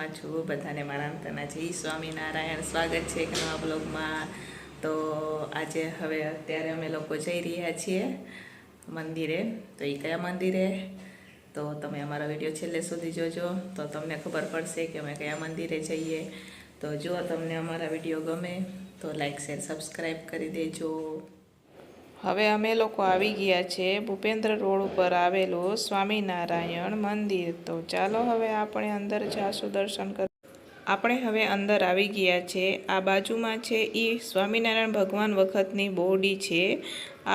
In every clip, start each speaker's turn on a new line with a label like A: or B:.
A: મજામાં છું। બધાને મારા અંતરના જય સ્વામિનારાયણ। સ્વાગત છે એક નવા બ્લોગમાં। તો આજે હવે અત્યારે અમે લોકો જઈ રહ્યા છીએ મંદિરે। તો એ કયા મંદિરે તો તમે અમારા વિડીયો છેલ્લે સુધી જોજો તો તમને ખબર પડશે કે અમે કયા મંદિરે જઈએ। તો જો તમને અમારા વિડીયો ગમે તો લાઈક શેર સબસ્ક્રાઈબ કરી દેજો। હવે અમે લોકો આવી ગયા છે ભૂપેન્દ્ર રોડ ઉપર આવેલું સ્વામિનારાયણ મંદિર। તો ચાલો હવે આપણે અંદર જાશું દર્શન કર। આપણે હવે અંદર આવી ગયા છે। આ બાજુમાં છે એ સ્વામિનારાયણ ભગવાન વખતની બોરડી છે।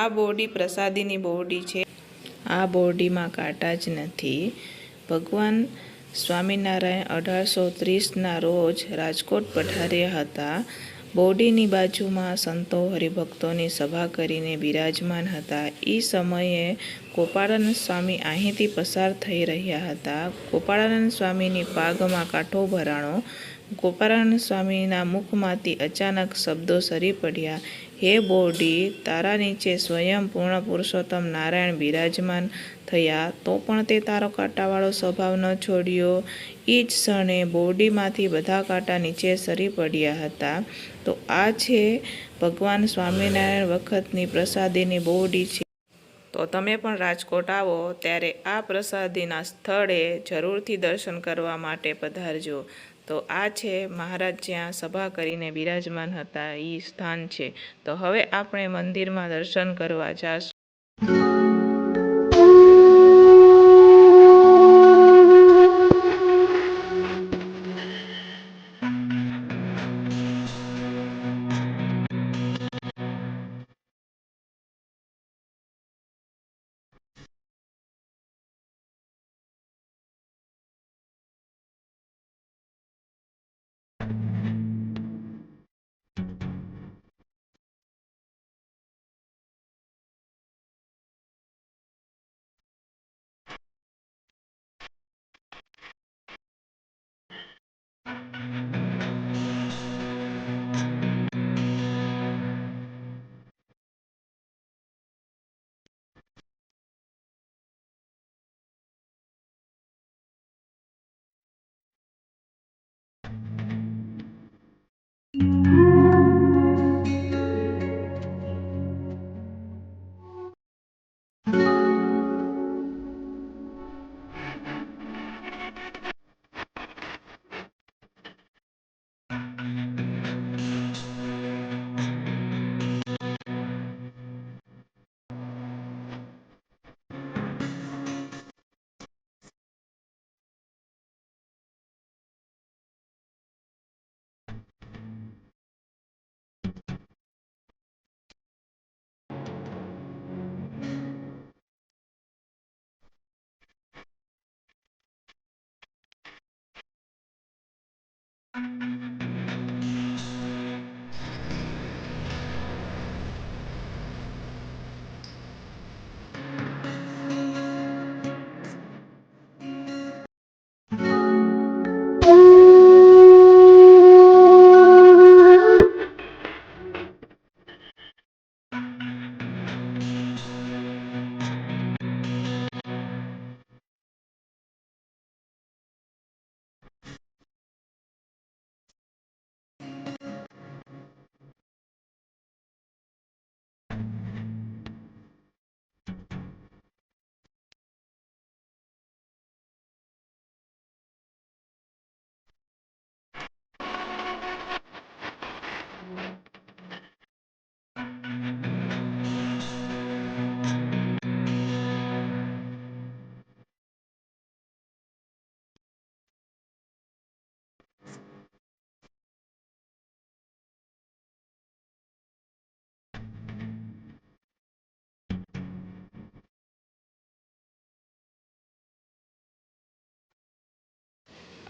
A: આ બોરડી પ્રસાદીની બોરડી છે। આ બોરડીમાં કાંટા જ નથી। ભગવાન સ્વામિનારાયણ 1830ના રોજ રાજકોટ પધાર્યા હતા। બોરડીની બાજુમાં સંતો હરિભક્તોની સભા કરીને બિરાજમાન હતા। એ સમયે ગોપાળાનંદ સ્વામી અહીંથી પસાર થઈ રહ્યા હતા। ગોપાળાનંદ સ્વામીની પાગમાં કાંઠો ભરાણો। ગોપાળાનંદ સ્વામીના મુખમાંથી અચાનક શબ્દો સરી પડ્યા, હે બોરડી, તારા નીચે સ્વયં પૂર્ણ પુરુષોત્તમ નારાયણ બિરાજમાન થયા તો પણ તે તારો કાંટાવાળો સ્વભાવ ન છોડ્યો। એ જ ક્ષણે બોરડીમાંથી બધા કાંટા નીચે સરી પડ્યા હતા। તો આ છે ભગવાન સ્વામિનારાયણ વખતની પ્રસાદીની બોરડી છે। તો તમે પણ રાજકોટ આવો ત્યારે આ પ્રસાદીના સ્થળે જરૂરથી દર્શન કરવા માટે પધારજો। તો આ છે મહારાજ જ્યાં સભા કરીને બિરાજમાન હતા એ સ્થાન છે। તો હવે આપણે મંદિરમાં દર્શન કરવા જાશું।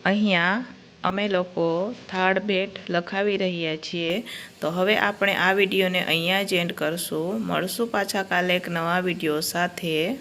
A: અહીંયા અમે લોકો થાળ ભેટ લખાવી રહ્યા છીએ। તો હવે આપણે આ વિડીયોને અહીંયા જ એન્ડ કરશું। મળશું પાછા કાલે એક નવા વિડીયો સાથે।